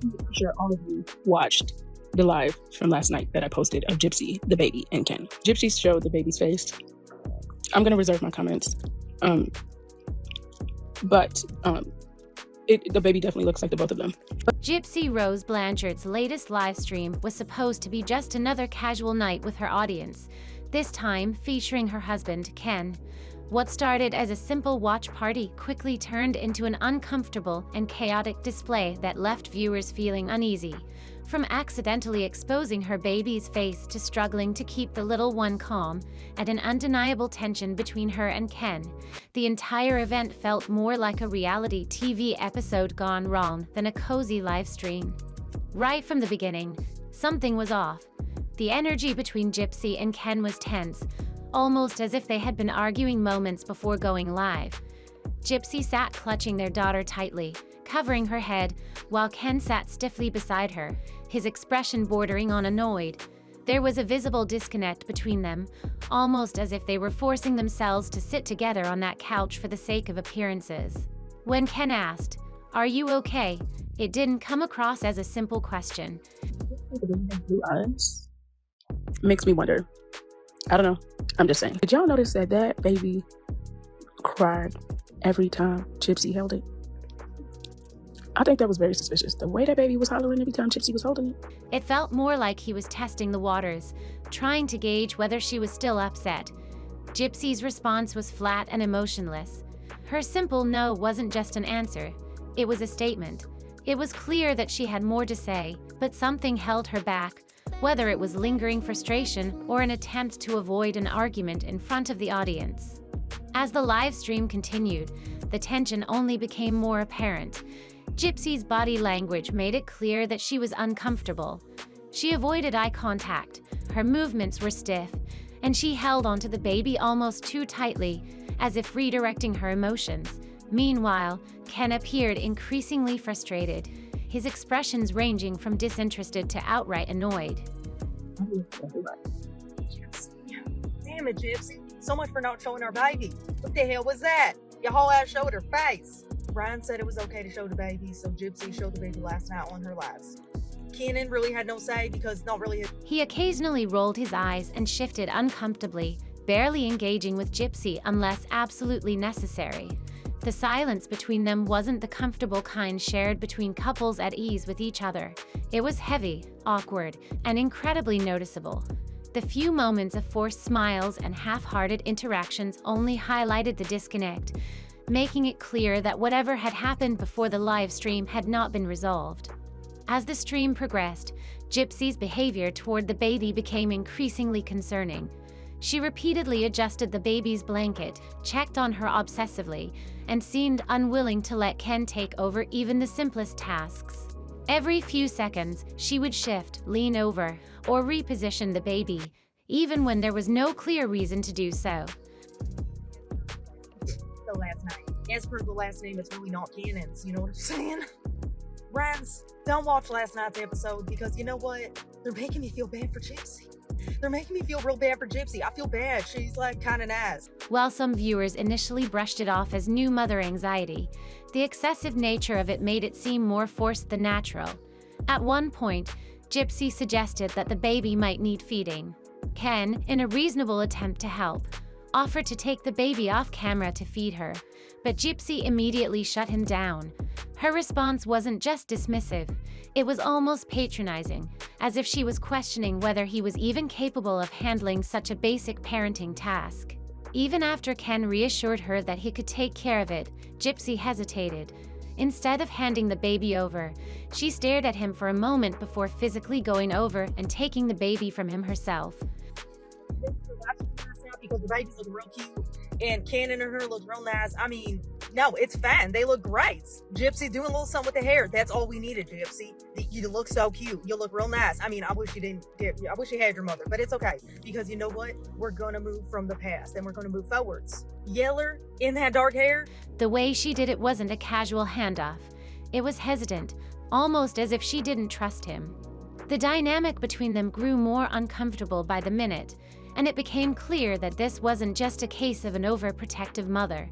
I'm sure all of you watched the live from last night that I posted of Gypsy, the baby, and Ken. Gypsy showed the baby's face. I'm going to reserve my comments. But the baby definitely looks like the both of them. Gypsy Rose Blanchard's latest live stream was supposed to be just another casual night with her audience, this time featuring her husband, Ken. What started as a simple watch party quickly turned into an uncomfortable and chaotic display that left viewers feeling uneasy. From accidentally exposing her baby's face to struggling to keep the little one calm, and an undeniable tension between her and Ken, the entire event felt more like a reality TV episode gone wrong than a cozy live stream. Right from the beginning, something was off. The energy between Gypsy and Ken was tense, almost as if they had been arguing moments before going live. Gypsy sat clutching their daughter tightly, covering her head, while Ken sat stiffly beside her, his expression bordering on annoyed. There was a visible disconnect between them, almost as if they were forcing themselves to sit together on that couch for the sake of appearances. When Ken asked, "Are you okay?" it didn't come across as a simple question. Blue eyes makes me wonder. I don't know. I'm just saying. Did y'all notice that that baby cried every time Gypsy held it? I think that was very suspicious. The way that baby was hollering every time Gypsy was holding it. It felt more like he was testing the waters, trying to gauge whether she was still upset. Gypsy's response was flat and emotionless. Her simple no wasn't just an answer. It was a statement. It was clear that she had more to say, but something held her back, whether it was lingering frustration or an attempt to avoid an argument in front of the audience. As the live stream continued, the tension only became more apparent. Gypsy's body language made it clear that she was uncomfortable. She avoided eye contact, her movements were stiff, and she held onto the baby almost too tightly, as if redirecting her emotions. Meanwhile, Ken appeared increasingly frustrated, his expressions ranging from disinterested to outright annoyed. Damn it, Gypsy. So much for not showing our baby. What the hell was that? Your whole ass showed her face. Ryan said it was okay to show the baby, so Gypsy showed the baby last night on her lives. Kenan really had no say because not really his... He occasionally rolled his eyes and shifted uncomfortably, barely engaging with Gypsy unless absolutely necessary. The silence between them wasn't the comfortable kind shared between couples at ease with each other. It was heavy, awkward, and incredibly noticeable. The few moments of forced smiles and half-hearted interactions only highlighted the disconnect, making it clear that whatever had happened before the live stream had not been resolved. As the stream progressed, Gypsy's behavior toward the baby became increasingly concerning. She repeatedly adjusted the baby's blanket, checked on her obsessively, and seemed unwilling to let Ken take over even the simplest tasks. Every few seconds, she would shift, lean over, or reposition the baby, even when there was no clear reason to do so. The last night. As per the last name, it's really not Kenan's, you know what I'm saying? Rans, don't watch last night's episode because you know what? They're making me feel bad for Gypsy. They're making me feel real bad for Gypsy. I feel bad. She's like kind of nice. While some viewers initially brushed it off as new mother anxiety, the excessive nature of it made it seem more forced than natural. At one point, Gypsy suggested that the baby might need feeding. Ken, in a reasonable attempt to help, offered to take the baby off camera to feed her, but Gypsy immediately shut him down. Her response wasn't just dismissive, it was almost patronizing, as if she was questioning whether he was even capable of handling such a basic parenting task. Even after Ken reassured her that he could take care of it, Gypsy hesitated. Instead of handing the baby over, she stared at him for a moment before physically going over and taking the baby from him herself. Because the babies look real cute and Kenan and her look real nice. I mean, no, it's fine. They look great. Gypsy doing a little something with the hair. That's all we needed, Gypsy. You look so cute. You look real nice. I mean, I wish you didn't. I wish you had your mother, but it's okay because you know what? We're gonna move from the past and we're gonna move forwards. Yeller in that dark hair. The way she did it wasn't a casual handoff. It was hesitant, almost as if she didn't trust him. The dynamic between them grew more uncomfortable by the minute, and it became clear that this wasn't just a case of an overprotective mother.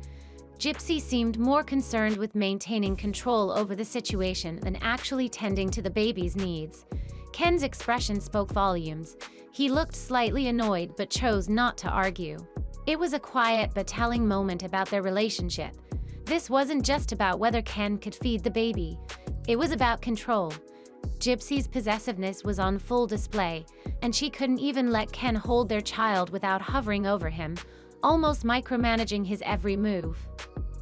Gypsy seemed more concerned with maintaining control over the situation than actually tending to the baby's needs. Ken's expression spoke volumes. He looked slightly annoyed but chose not to argue. It was a quiet but telling moment about their relationship. This wasn't just about whether Ken could feed the baby. It was about control. Gypsy's possessiveness was on full display, and she couldn't even let Ken hold their child without hovering over him, almost micromanaging his every move.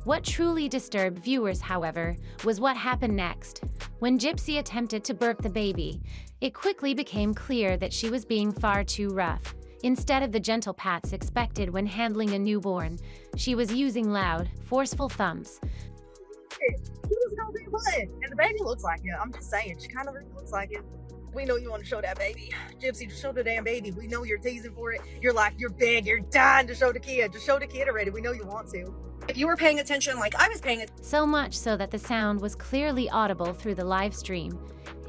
What truly disturbed viewers, however, was what happened next. When Gypsy attempted to burp the baby, it quickly became clear that she was being far too rough. Instead of the gentle pats expected when handling a newborn, she was using loud, forceful thumps. She was gonna be what? And the baby looks like it. I'm just saying, she kind of really looks like it. We know you want to show that baby. Gypsy, just show the damn baby. We know you're teasing for it. You're big, you're dying to show the kid. Just show the kid already. We know you want to. If you were paying attention like I was paying attention. So much so that the sound was clearly audible through the live stream.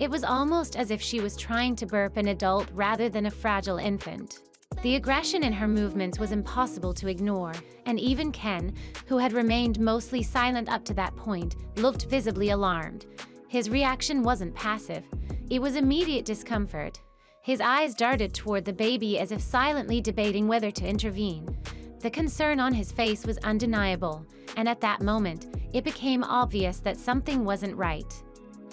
It was almost as if she was trying to burp an adult rather than a fragile infant. The aggression in her movements was impossible to ignore, and even Ken, who had remained mostly silent up to that point, looked visibly alarmed. His reaction wasn't passive. It was immediate discomfort. His eyes darted toward the baby as if silently debating whether to intervene. The concern on his face was undeniable, and at that moment, it became obvious that something wasn't right.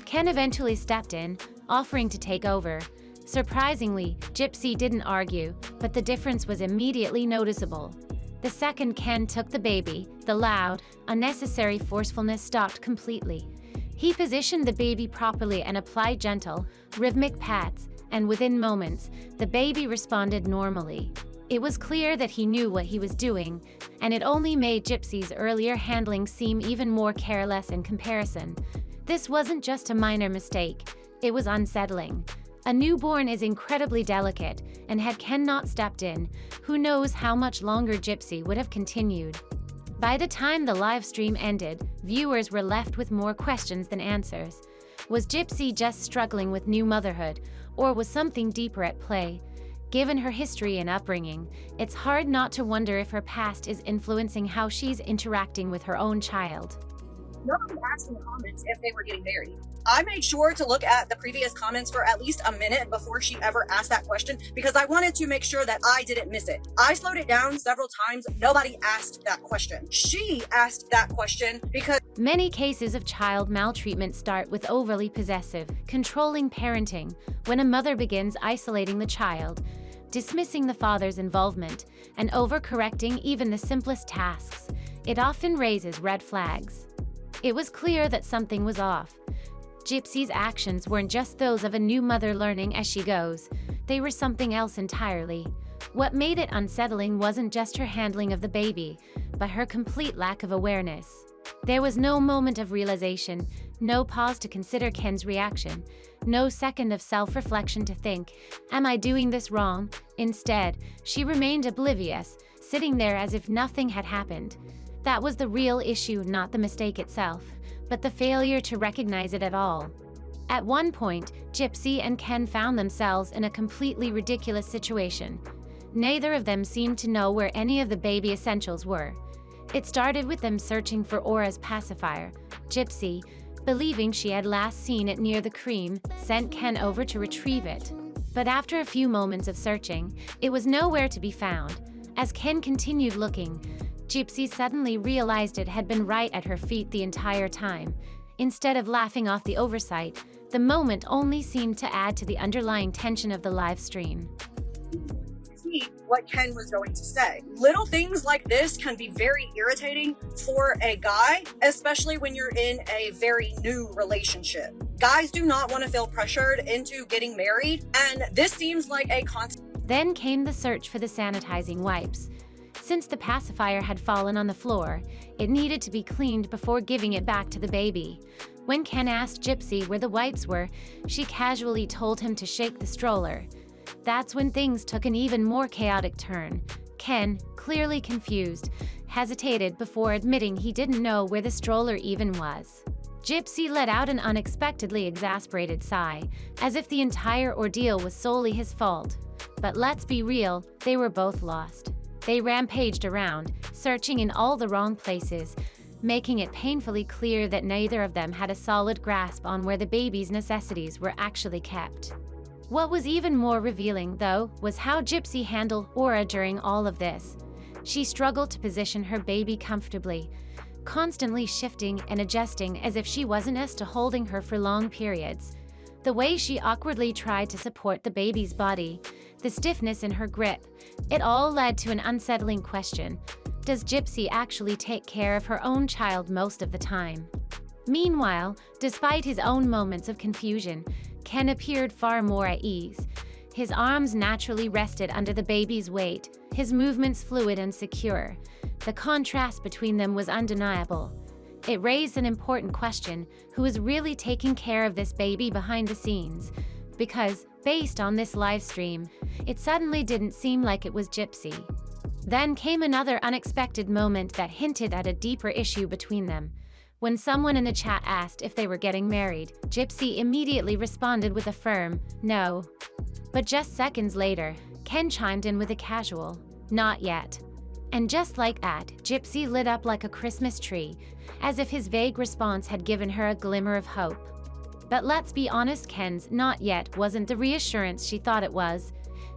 Ken eventually stepped in, offering to take over. Surprisingly, Gypsy didn't argue, but the difference was immediately noticeable. The second Ken took the baby, the loud, unnecessary forcefulness stopped completely. He positioned the baby properly and applied gentle, rhythmic pats, and within moments, the baby responded normally. It was clear that he knew what he was doing, and it only made Gypsy's earlier handling seem even more careless in comparison. This wasn't just a minor mistake, it was unsettling. A newborn is incredibly delicate, and had Ken not stepped in, who knows how much longer Gypsy would have continued. By the time the live stream ended, viewers were left with more questions than answers. Was Gypsy just struggling with new motherhood, or was something deeper at play? Given her history and upbringing, it's hard not to wonder if her past is influencing how she's interacting with her own child. Nobody asked in the comments if they were getting married. I made sure to look at the previous comments for at least a minute before she ever asked that question because I wanted to make sure that I didn't miss it. I slowed it down several times. Nobody asked that question. She asked that question because many cases of child maltreatment start with overly possessive, controlling parenting, when a mother begins isolating the child, dismissing the father's involvement, and overcorrecting even the simplest tasks. It often raises red flags. It was clear that something was off. Gypsy's actions weren't just those of a new mother learning as she goes. They were something else entirely. What made it unsettling wasn't just her handling of the baby, but her complete lack of awareness. There was no moment of realization, no pause to consider Ken's reaction, no second of self-reflection to think, "Am I doing this wrong?" Instead, she remained oblivious, sitting there as if nothing had happened. That was the real issue, not the mistake itself, but the failure to recognize it at all. At one point, Gypsy and Ken found themselves in a completely ridiculous situation. Neither of them seemed to know where any of the baby essentials were. It started with them searching for Aura's pacifier. Gypsy, believing she had last seen it near the cream, sent Ken over to retrieve it. But after a few moments of searching, it was nowhere to be found. As Ken continued looking, Gypsy suddenly realized it had been right at her feet the entire time. Instead of laughing off the oversight, the moment only seemed to add to the underlying tension of the live stream. See what Ken was going to say. Little things like this can be very irritating for a guy, especially when you're in a very new relationship. Guys do not want to feel pressured into getting married, and this seems like a constant. Then came the search for the sanitizing wipes. Since the pacifier had fallen on the floor, it needed to be cleaned before giving it back to the baby. When Ken asked Gypsy where the wipes were, she casually told him to shake the stroller. That's when things took an even more chaotic turn. Ken, clearly confused, hesitated before admitting he didn't know where the stroller even was. Gypsy let out an unexpectedly exasperated sigh, as if the entire ordeal was solely his fault. But let's be real, they were both lost. They rampaged around, searching in all the wrong places, making it painfully clear that neither of them had a solid grasp on where the baby's necessities were actually kept. What was even more revealing, though, was how Gypsy handled Aura during all of this. She struggled to position her baby comfortably, constantly shifting and adjusting as if she wasn't used to holding her for long periods. The way she awkwardly tried to support the baby's body, the stiffness in her grip, it all led to an unsettling question. Does Gypsy actually take care of her own child most of the time? Meanwhile, despite his own moments of confusion, Ken appeared far more at ease. His arms naturally rested under the baby's weight, his movements fluid and secure. The contrast between them was undeniable. It raised an important question: who is really taking care of this baby behind the scenes? Because, based on this live stream, it suddenly didn't seem like it was Gypsy. Then came another unexpected moment that hinted at a deeper issue between them. When someone in the chat asked if they were getting married, Gypsy immediately responded with a firm no. But just seconds later, Ken chimed in with a casual, "Not yet." And just like that, Gypsy lit up like a Christmas tree, as if his vague response had given her a glimmer of hope. But let's be honest, Ken's "not yet" wasn't the reassurance she thought it was.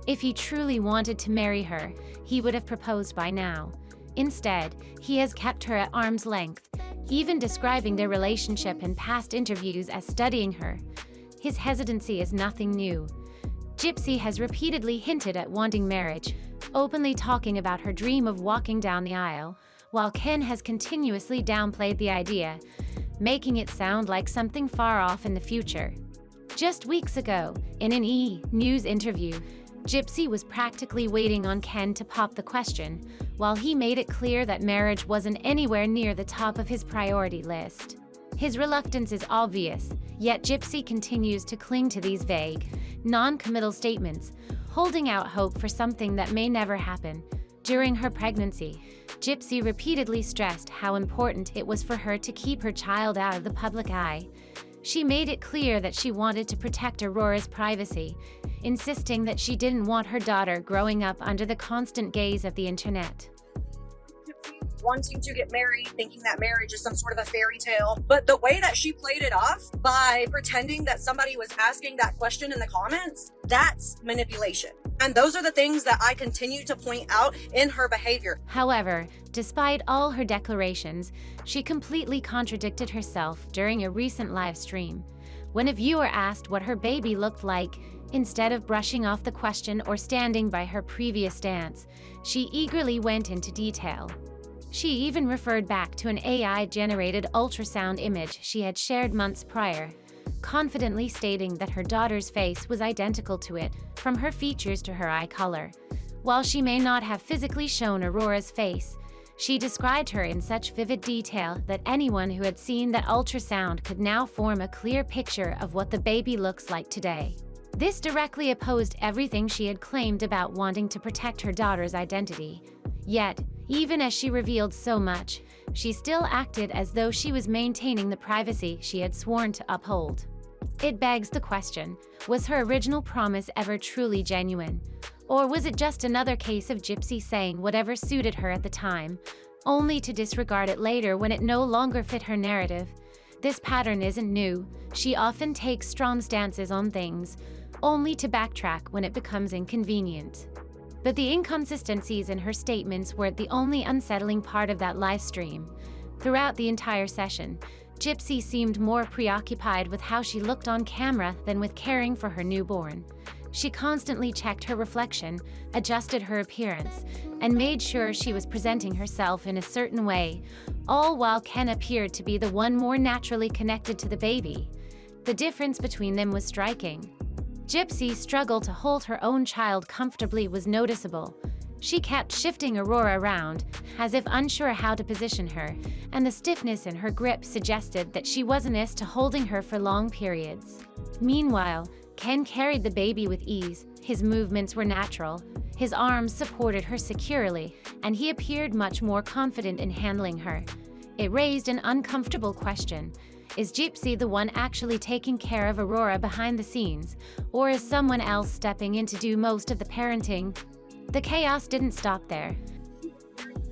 If he truly wanted to marry her, he would have proposed by now. Instead, he has kept her at arm's length, even describing their relationship in past interviews as studying her. His hesitancy is nothing new. Gypsy has repeatedly hinted at wanting marriage, openly talking about her dream of walking down the aisle, while Ken has continuously downplayed the idea, making it sound like something far off in the future. Just weeks ago, in an E! News interview, Gypsy was practically waiting on Ken to pop the question, while he made it clear that marriage wasn't anywhere near the top of his priority list. His reluctance is obvious, yet Gypsy continues to cling to these vague, non-committal statements, holding out hope for something that may never happen. During her pregnancy, Gypsy repeatedly stressed how important it was for her to keep her child out of the public eye. She made it clear that she wanted to protect Aurora's privacy, insisting that she didn't want her daughter growing up under the constant gaze of the internet. Wanting to get married, thinking that marriage is some sort of a fairy tale. But the way that she played it off by pretending that somebody was asking that question in the comments, that's manipulation. And those are the things that I continue to point out in her behavior. However, despite all her declarations, she completely contradicted herself during a recent live stream. When a viewer asked what her baby looked like, instead of brushing off the question or standing by her previous stance, she eagerly went into detail. She even referred back to an AI-generated ultrasound image she had shared months prior, confidently stating that her daughter's face was identical to it, from her features to her eye color. While she may not have physically shown Aurora's face, she described her in such vivid detail that anyone who had seen that ultrasound could now form a clear picture of what the baby looks like today. This directly opposed everything she had claimed about wanting to protect her daughter's identity. Yet, even as she revealed so much, she still acted as though she was maintaining the privacy she had sworn to uphold. It begs the question, was her original promise ever truly genuine? Or was it just another case of Gypsy saying whatever suited her at the time, only to disregard it later when it no longer fit her narrative? This pattern isn't new. She often takes strong stances on things, only to backtrack when it becomes inconvenient. But the inconsistencies in her statements were the only unsettling part of that live stream. Throughout the entire session, Gypsy seemed more preoccupied with how she looked on camera than with caring for her newborn. She constantly checked her reflection, adjusted her appearance, and made sure she was presenting herself in a certain way, all while Ken appeared to be the one more naturally connected to the baby. The difference between them was striking. Gypsy's struggle to hold her own child comfortably was noticeable. She kept shifting Aurora around, as if unsure how to position her, and the stiffness in her grip suggested that she wasn't used to holding her for long periods. Meanwhile, Ken carried the baby with ease. His movements were natural, his arms supported her securely, and he appeared much more confident in handling her. It raised an uncomfortable question. Is Gypsy the one actually taking care of Aurora behind the scenes, or is someone else stepping in to do most of the parenting? The chaos didn't stop there.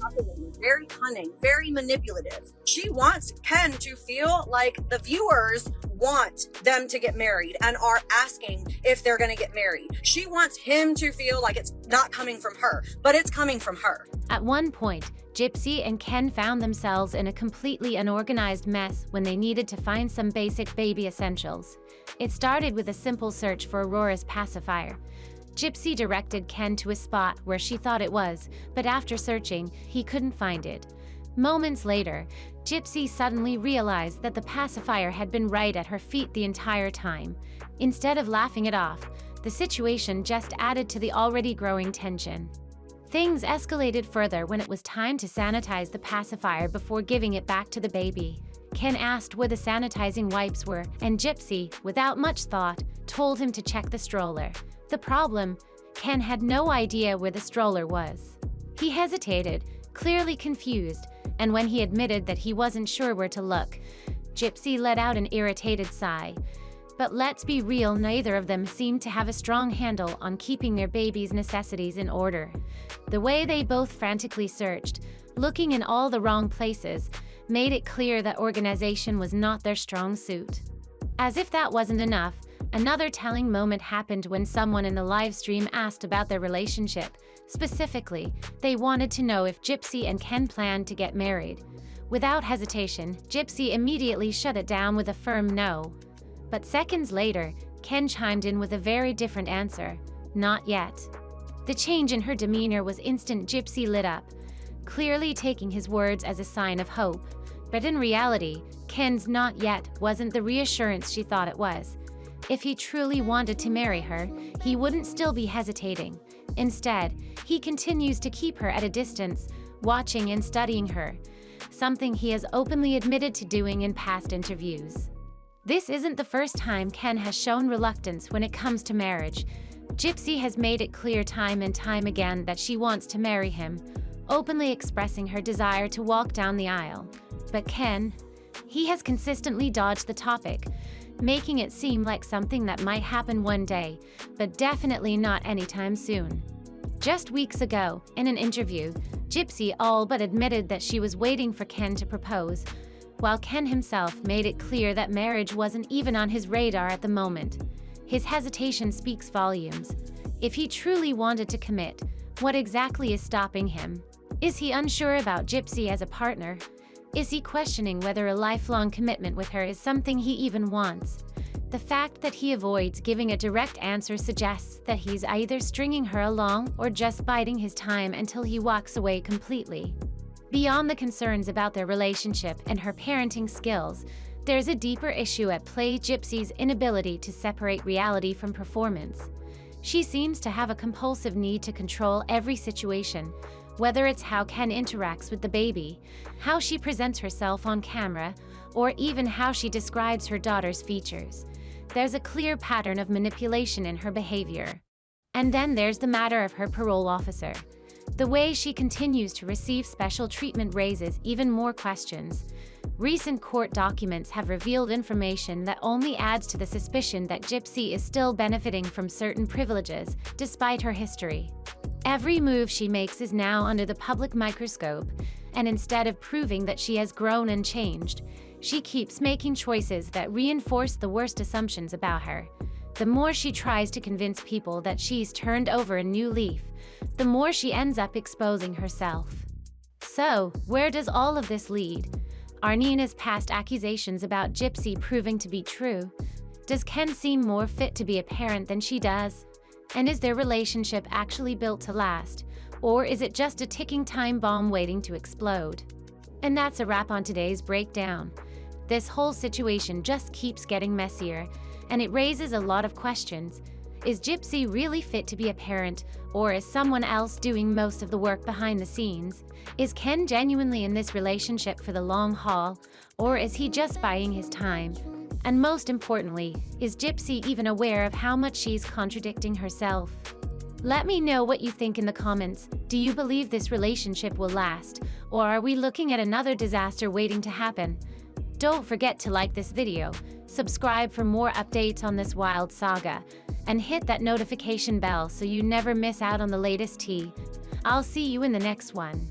calculated, very cunning, very manipulative. She wants Ken to feel like the viewers want them to get married and are asking if they're going to get married. She wants him to feel like it's not coming from her, but it's coming from her. At one point, Gypsy and Ken found themselves in a completely unorganized mess when they needed to find some basic baby essentials. It started with a simple search for Aurora's pacifier. Gypsy directed Ken to a spot where she thought it was, but after searching, he couldn't find it. Moments later, Gypsy suddenly realized that the pacifier had been right at her feet the entire time. Instead of laughing it off, the situation just added to the already growing tension. Things escalated further when it was time to sanitize the pacifier before giving it back to the baby. Ken asked where the sanitizing wipes were, and Gypsy, without much thought, told him to check the stroller. The problem, Ken had no idea where the stroller was. He hesitated, clearly confused, and when he admitted that he wasn't sure where to look, Gypsy let out an irritated sigh. But let's be real, neither of them seemed to have a strong handle on keeping their baby's necessities in order. The way they both frantically searched, looking in all the wrong places, made it clear that organization was not their strong suit. As if that wasn't enough, another telling moment happened when someone in the live stream asked about their relationship. Specifically, they wanted to know if Gypsy and Ken planned to get married. Without hesitation, Gypsy immediately shut it down with a firm no. But seconds later, Ken chimed in with a very different answer: not yet. The change in her demeanor was instant. Gypsy lit up, clearly taking his words as a sign of hope. But in reality, Ken's not yet wasn't the reassurance she thought it was. If he truly wanted to marry her, he wouldn't still be hesitating. Instead, he continues to keep her at a distance, watching and studying her, something he has openly admitted to doing in past interviews. This isn't the first time Ken has shown reluctance when it comes to marriage. Gypsy has made it clear time and time again that she wants to marry him, openly expressing her desire to walk down the aisle. But Ken, he has consistently dodged the topic, making it seem like something that might happen one day, but definitely not anytime soon. Just weeks ago, in an interview, Gypsy all but admitted that she was waiting for Ken to propose, while Ken himself made it clear that marriage wasn't even on his radar at the moment. His hesitation speaks volumes. If he truly wanted to commit, what exactly is stopping him? Is he unsure about Gypsy as a partner? Is he questioning whether a lifelong commitment with her is something he even wants? The fact that he avoids giving a direct answer suggests that he's either stringing her along or just biding his time until he walks away completely. Beyond the concerns about their relationship and her parenting skills, there's a deeper issue at play: Gypsy's inability to separate reality from performance. She seems to have a compulsive need to control every situation, whether it's how Ken interacts with the baby, how she presents herself on camera, or even how she describes her daughter's features. There's a clear pattern of manipulation in her behavior. And then there's the matter of her parole officer. The way she continues to receive special treatment raises even more questions. Recent court documents have revealed information that only adds to the suspicion that Gypsy is still benefiting from certain privileges, despite her history. Every move she makes is now under the public microscope, and instead of proving that she has grown and changed, she keeps making choices that reinforce the worst assumptions about her. The more she tries to convince people that she's turned over a new leaf, the more she ends up exposing herself. So, where does all of this lead? Are Nina's past accusations about Gypsy proving to be true? Does Ken seem more fit to be a parent than she does? And is their relationship actually built to last? Or is it just a ticking time bomb waiting to explode? And that's a wrap on today's breakdown. This whole situation just keeps getting messier, and it raises a lot of questions. Is Gypsy really fit to be a parent, or is someone else doing most of the work behind the scenes? Is Ken genuinely in this relationship for the long haul, or is he just buying his time? And most importantly, is Gypsy even aware of how much she's contradicting herself? Let me know what you think in the comments. Do you believe this relationship will last, or are we looking at another disaster waiting to happen? Don't forget to like this video, subscribe for more updates on this wild saga, and hit that notification bell so you never miss out on the latest tea. I'll see you in the next one.